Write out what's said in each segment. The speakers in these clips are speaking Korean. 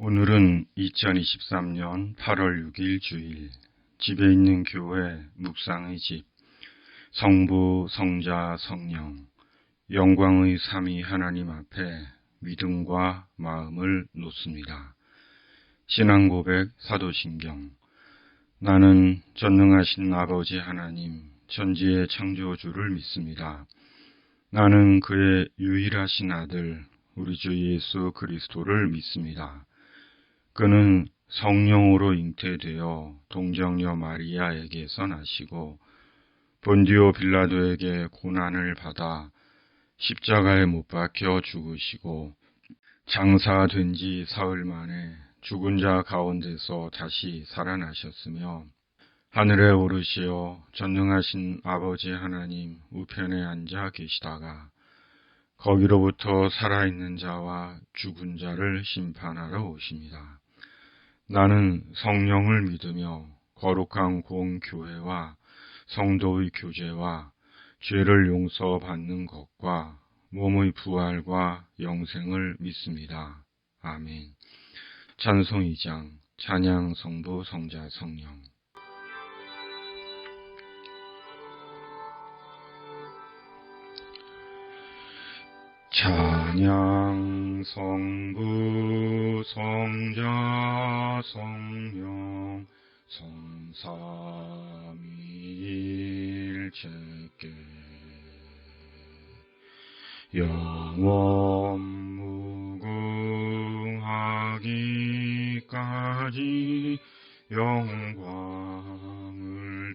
오늘은 2023년 8월 6일 주일, 집에 있는 교회 묵상의 집, 성부, 성자, 성령, 영광의 삼위 하나님 앞에 믿음과 마음을 놓습니다. 신앙고백 사도신경. 나는 전능하신 아버지 하나님, 천지의 창조주를 믿습니다. 나는 그의 유일하신 아들, 우리 주 예수 그리스도를 믿습니다. 그는 성령으로 잉태되어 동정녀 마리아에게서 나시고 본디오 빌라도에게 고난을 받아 십자가에 못 박혀 죽으시고 장사된 지 사흘 만에 죽은 자 가운데서 다시 살아나셨으며 하늘에 오르시어 전능하신 아버지 하나님 우편에 앉아 계시다가 거기로부터 살아있는 자와 죽은 자를 심판하러 오십니다. 나는 성령을 믿으며 거룩한 공교회와 성도의 교제와 죄를 용서받는 것과 몸의 부활과 영생을 믿습니다. 아멘. 찬송 2장 찬양 성부 성자 성령. 찬양 성부 성자 성령 성삼위일체께 영원 무궁하기까지 영광을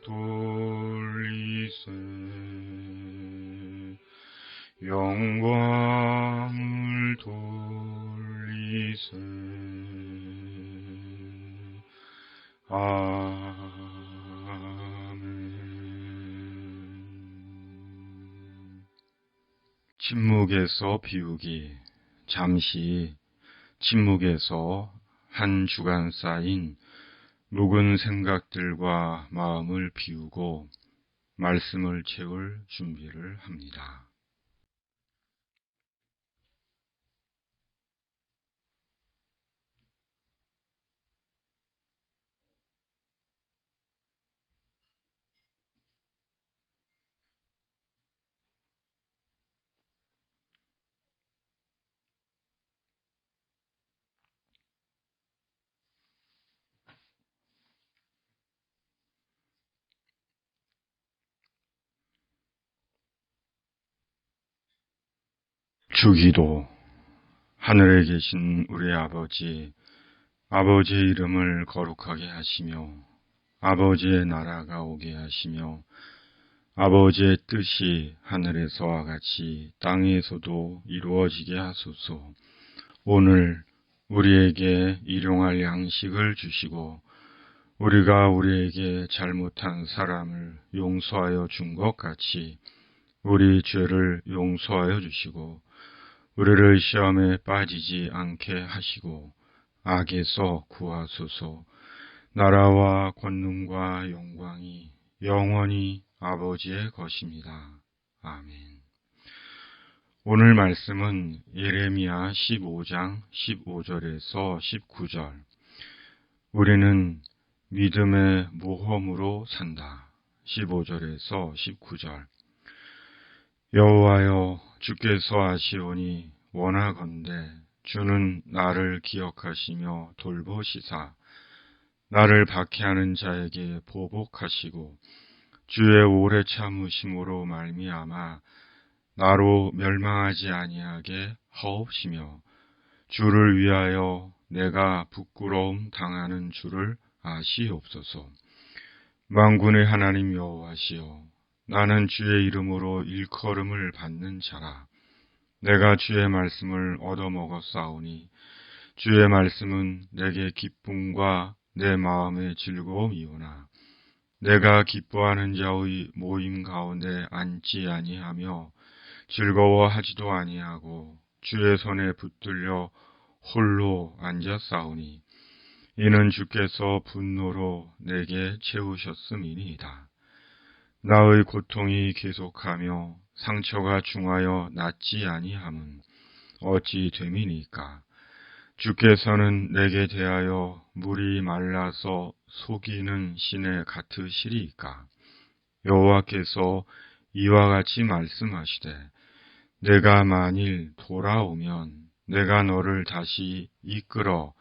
돌리세. 영광을 돌리세. 아멘. 침묵에서 비우기. 잠시 침묵에서 한 주간 쌓인 묵은 생각들과 마음을 비우고 말씀을 채울 준비를 합니다. 주기도. 하늘에 계신 우리 아버지의 이름을 거룩하게 하시며 아버지의 나라가 오게 하시며 아버지의 뜻이 하늘에서와 같이 땅에서도 이루어지게 하소서. 오늘 우리에게 일용할 양식을 주시고 우리가 우리에게 잘못한 사람을 용서하여 준 것 같이 우리 죄를 용서하여 주시고 우리를 시험에 빠지지 않게 하시고 악에서 구하소서. 나라와 권능과 영광이 영원히 아버지의 것입니다. 아멘. 오늘 말씀은 예레미야 15장 15절에서 19절. 우리는 믿음의 모험으로 산다. 15절에서 19절. 여호와여, 주께서 하시오니 원하건대 주는 나를 기억하시며 돌보시사 나를 박해하는 자에게 보복하시고 주의 오래 참으심으로 말미암아 나로 멸망하지 아니하게 하옵시며 주를 위하여 내가 부끄러움 당하는 줄을 아시옵소서. 만군의 하나님 여호와시여, 나는 주의 이름으로 일컬음을 받는 자라. 내가 주의 말씀을 얻어먹었사오니 주의 말씀은 내게 기쁨과 내 마음의 즐거움이오나 내가 기뻐하는 자의 모임 가운데 앉지 아니하며 즐거워하지도 아니하고 주의 손에 붙들려 홀로 앉았사오니 이는 주께서 분노로 내게 채우셨음이니이다. 나의 고통이 계속하며 상처가 중하여 낫지 아니함은 어찌 됨이니까. 주께서는 내게 대하여 물이 말라서 속이는 시내 같으시리이까? 여호와께서 이와 같이 말씀하시되 내가 만일 돌아오면 내가 너를 다시 이끌어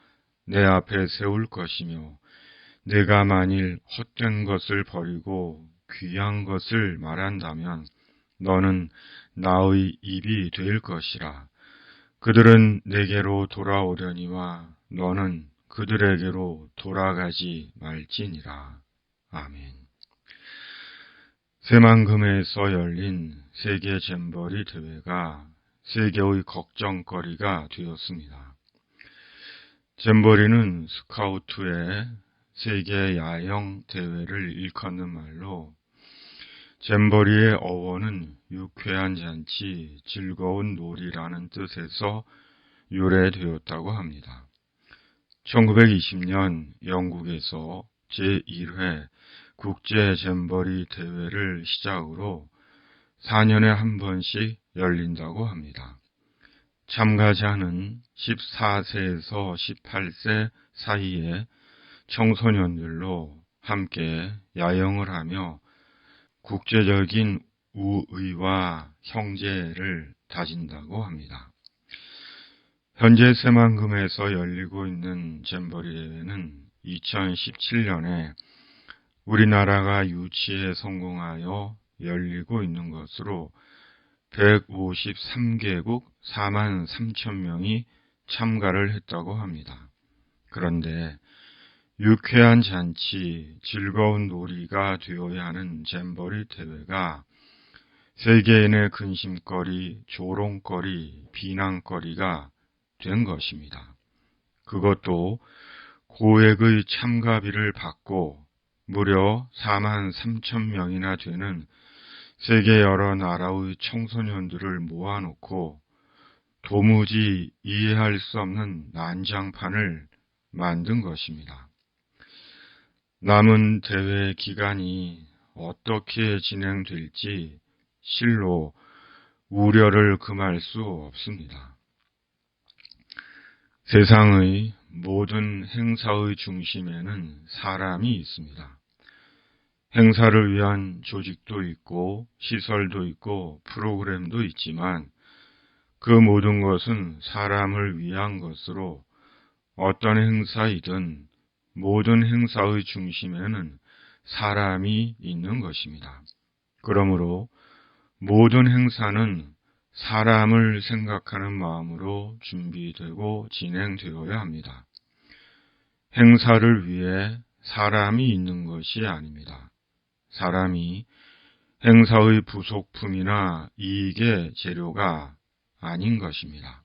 내 앞에 세울 것이며 내가 만일 헛된 것을 버리고 귀한 것을 말한다면 너는 나의 입이 될 것이라. 그들은 내게로 돌아오려니와 너는 그들에게로 돌아가지 말지니라. 아멘. 새만금에서 열린 세계 잼버리 대회가 세계의 걱정거리가 되었습니다. 잼버리는 스카우트의 세계 야영 대회를 일컫는 말로 잼버리의 어원은 유쾌한 잔치, 즐거운 놀이라는 뜻에서 유래되었다고 합니다. 1920년 영국에서 제1회 국제 잼버리 대회를 시작으로 4년에 한 번씩 열린다고 합니다. 참가자는 14세에서 18세 사이의 청소년들로 함께 야영을 하며 국제적인 우의와 형제를 다진다고 합니다. 현재 새만금에서 열리고 있는 잼버리 대회는 2017년에 우리나라가 유치에 성공하여 열리고 있는 것으로 153개국 4만 3천 명이 참가를 했다고 합니다. 그런데 유쾌한 잔치, 즐거운 놀이가 되어야 하는 잼버리 대회가 세계인의 근심거리, 조롱거리, 비난거리가 된 것입니다. 그것도 고액의 참가비를 받고 무려 4만 3천 명이나 되는 세계 여러 나라의 청소년들을 모아놓고 도무지 이해할 수 없는 난장판을 만든 것입니다. 남은 대회 기간이 어떻게 진행될지 실로 우려를 금할 수 없습니다. 세상의 모든 행사의 중심에는 사람이 있습니다. 행사를 위한 조직도 있고 시설도 있고 프로그램도 있지만 그 모든 것은 사람을 위한 것으로 어떤 행사이든 모든 행사의 중심에는 사람이 있는 것입니다. 그러므로 모든 행사는 사람을 생각하는 마음으로 준비되고 진행되어야 합니다. 행사를 위해 사람이 있는 것이 아닙니다. 사람이 행사의 부속품이나 이익의 재료가 아닌 것입니다.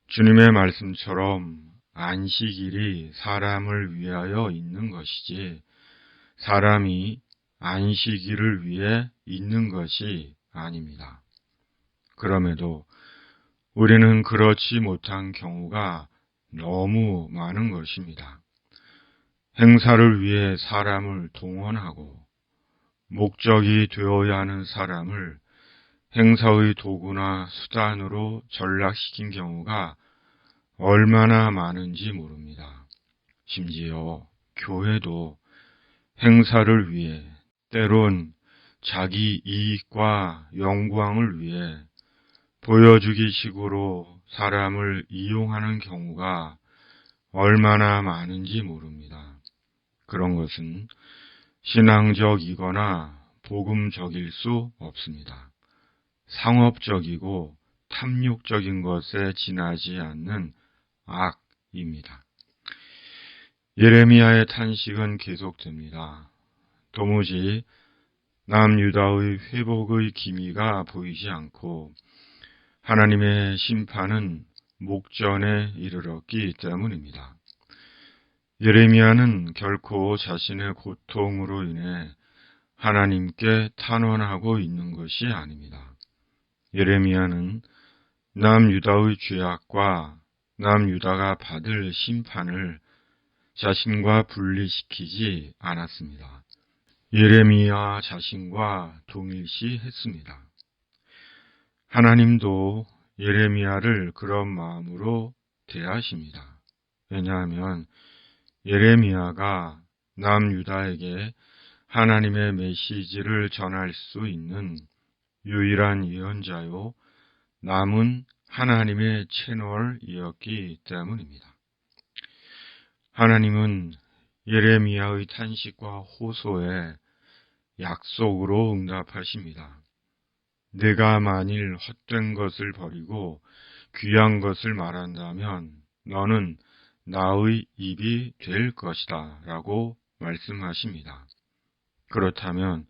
주님의 말씀처럼 안식일이 사람을 위하여 있는 것이지 사람이 안식일을 위해 있는 것이 아닙니다. 그럼에도 우리는 그렇지 못한 경우가 너무 많은 것입니다. 행사를 위해 사람을 동원하고 목적이 되어야 하는 사람을 행사의 도구나 수단으로 전락시킨 경우가 얼마나 많은지 모릅니다. 심지어 교회도 행사를 위해 때론 자기 이익과 영광을 위해 보여주기 식으로 사람을 이용하는 경우가 얼마나 많은지 모릅니다. 그런 것은 신앙적이거나 복음적일 수 없습니다. 상업적이고 탐욕적인 것에 지나지 않는 악입니다. 예레미야의 탄식은 계속됩니다. 도무지 남유다의 회복의 기미가 보이지 않고 하나님의 심판은 목전에 이르렀기 때문입니다. 예레미야는 결코 자신의 고통으로 인해 하나님께 탄원하고 있는 것이 아닙니다. 예레미야는 남유다의 죄악과 남유다가 받을 심판을 자신과 분리시키지 않았습니다. 예레미야 자신과 동일시했습니다. 하나님도 예레미야를 그런 마음으로 대하십니다. 왜냐하면 예레미야가 남유다에게 하나님의 메시지를 전할 수 있는 유일한 예언자요, 남은 하나님의 채널이었기 때문입니다. 하나님은 예레미야의 탄식과 호소에 약속으로 응답하십니다. 내가 만일 헛된 것을 버리고 귀한 것을 말한다면 너는 나의 입이 될 것이다 라고 말씀하십니다. 그렇다면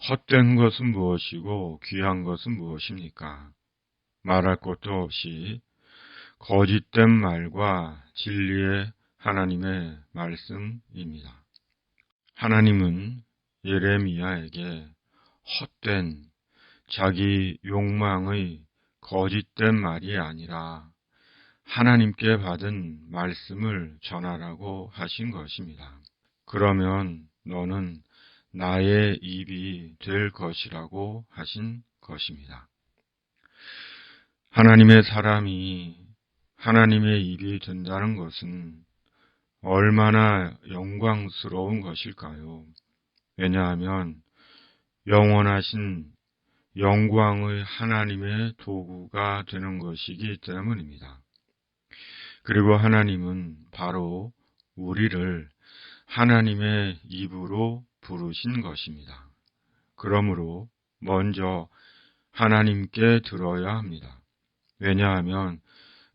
헛된 것은 무엇이고 귀한 것은 무엇입니까? 말할 것도 없이 거짓된 말과 진리의 하나님의 말씀입니다. 하나님은 예레미야에게 헛된 자기 욕망의 거짓된 말이 아니라 하나님께 받은 말씀을 전하라고 하신 것입니다. 그러면 너는 나의 입이 될 것이라고 하신 것입니다. 하나님의 사람이 하나님의 입이 된다는 것은 얼마나 영광스러운 것일까요? 왜냐하면 영원하신 영광의 하나님의 도구가 되는 것이기 때문입니다. 그리고 하나님은 바로 우리를 하나님의 입으로 부르신 것입니다. 그러므로 먼저 하나님께 들어야 합니다. 왜냐하면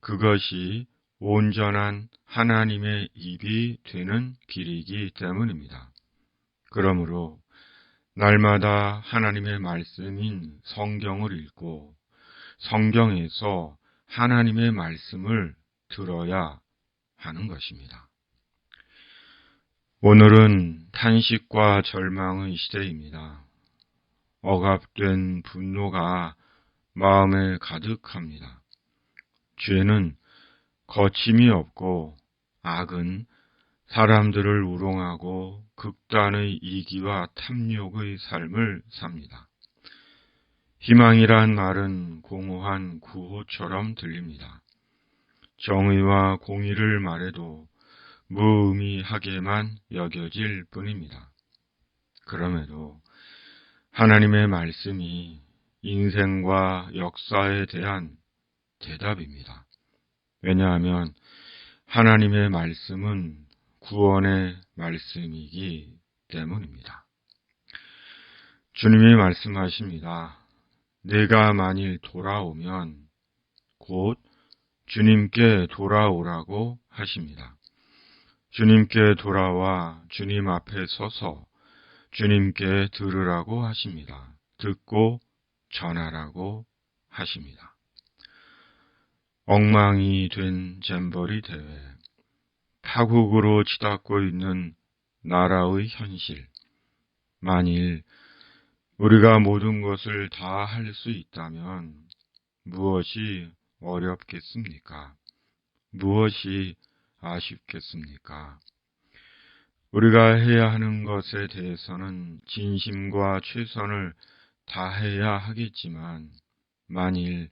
그것이 온전한 하나님의 입이 되는 길이기 때문입니다. 그러므로 날마다 하나님의 말씀인 성경을 읽고 성경에서 하나님의 말씀을 들어야 하는 것입니다. 오늘은 탄식과 절망의 시대입니다. 억압된 분노가 마음에 가득합니다. 죄는 거침이 없고 악은 사람들을 우롱하고 극단의 이기와 탐욕의 삶을 삽니다. 희망이란 말은 공허한 구호처럼 들립니다. 정의와 공의를 말해도 무의미하게만 여겨질 뿐입니다. 그럼에도 하나님의 말씀이 인생과 역사에 대한 대답입니다. 왜냐하면 하나님의 말씀은 구원의 말씀이기 때문입니다. 주님이 말씀하십니다. 내가 만일 돌아오면 곧 주님께 돌아오라고 하십니다. 주님께 돌아와 주님 앞에 서서 주님께 들으라고 하십니다. 듣고 전하라고 하십니다. 엉망이 된 잼버리 대회, 파국으로 치닫고 있는 나라의 현실. 만일 우리가 모든 것을 다 할 수 있다면 무엇이 어렵겠습니까? 무엇이 아쉽겠습니까? 우리가 해야 하는 것에 대해서는 진심과 최선을 다해야 하겠지만 만일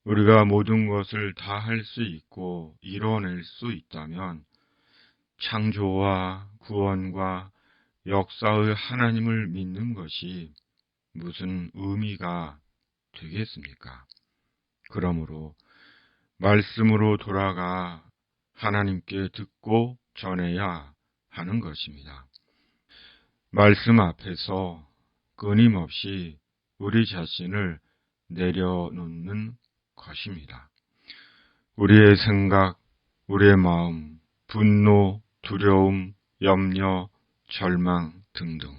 우리가 모든 것을 다 할 수 있고 이뤄낼 수 있다면 창조와 구원과 역사의 하나님을 믿는 것이 무슨 의미가 되겠습니까? 그러므로 말씀으로 돌아가 하나님께 듣고 전해야 하는 것입니다. 말씀 앞에서 끊임없이 우리 자신을 내려놓는 것입니다. 우리의 생각, 우리의 마음, 분노, 두려움, 염려, 절망 등등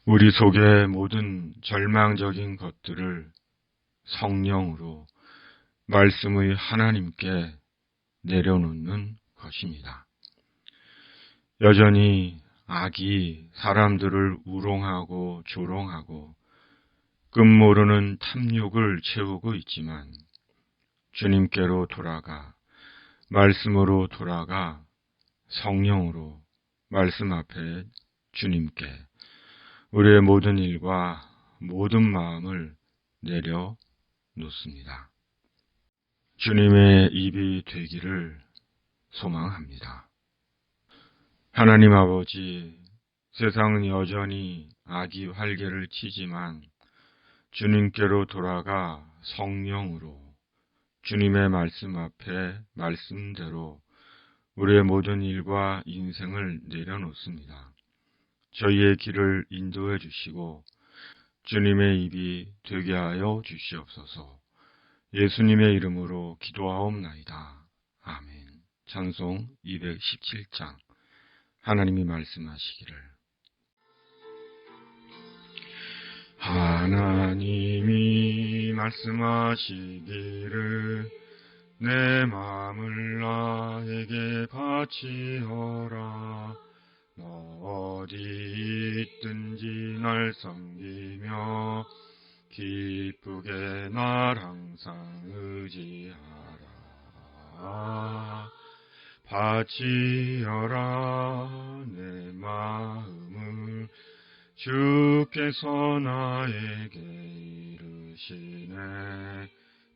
우리 속의 모든 절망적인 것들을 성령으로 말씀의 하나님께 내려놓는 것입니다. 여전히 악이 사람들을 우롱하고 조롱하고 끝모르는 탐욕을 채우고 있지만 주님께로 돌아가 말씀으로 돌아가 성령으로 말씀 앞에 주님께 우리의 모든 일과 모든 마음을 내려놓습니다. 주님의 입이 되기를 소망합니다. 하나님 아버지, 세상은 여전히 악이 활개를 치지만 주님께로 돌아가 성령으로 주님의 말씀 앞에 말씀대로 우리의 모든 일과 인생을 내려놓습니다. 저희의 길을 인도해 주시고 주님의 입이 되게 하여 주시옵소서. 예수님의 이름으로 기도하옵나이다. 아멘. 찬송 217장. 하나님이 말씀하시기를. 하나님이 말씀하시기를 내 마음을 나에게 바치어라. 너 어디 있든지 날 섬기며 기쁘게 날 항상 의지하라. 바치어라 내 마음을 주께서 나에게 이르시네.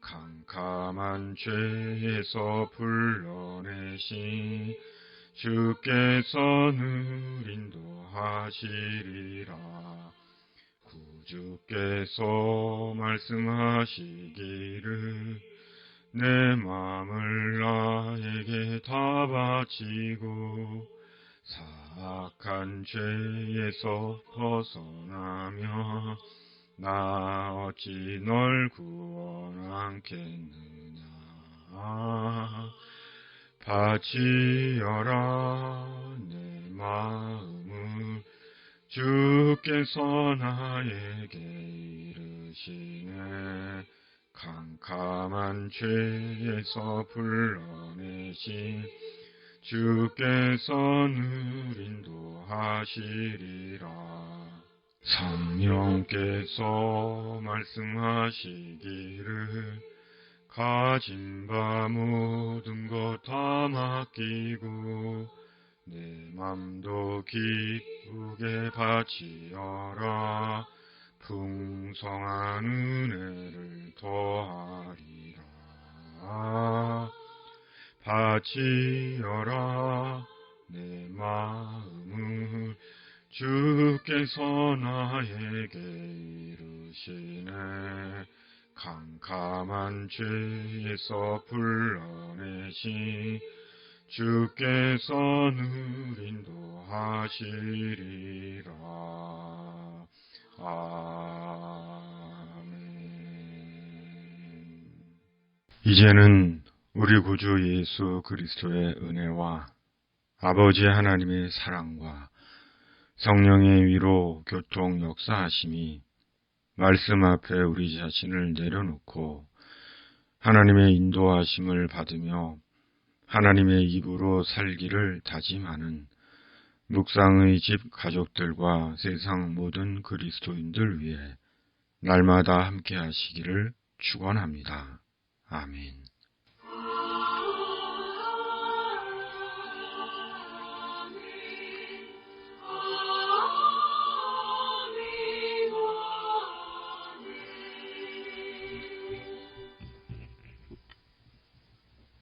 캄캄한 죄에서 불러내신 주께서는 인도하시리라. 구주께서 말씀하시기를 내 마음을 나에게 다 바치고 사악한 죄에서 벗어나며 나 어찌 널 구원하겠느냐. 바치어라 내 마음을 주께서 나에게 이르시네. 캄캄한 죄에서 불러내신 주께서는 인도하시리라. 성령께서 말씀하시기를 가진 바 모든 것 다 맡기고 내 맘도 기쁘게 바치어라. 풍성한 은혜를 더하리라. 바치어라 내 마음을 주께서 나에게 이르시네. 캄캄한 죄에서 불러내신 주께서는 인도하시리라. 아멘. 이제는 우리 구주 예수 그리스도의 은혜와 아버지 하나님의 사랑과 성령의 위로 교통 역사하심이 말씀 앞에 우리 자신을 내려놓고 하나님의 인도하심을 받으며 하나님의 입으로 살기를 다짐하는 묵상의 집 가족들과 세상 모든 그리스도인들 위해 날마다 함께 하시기를 축원합니다. 아멘.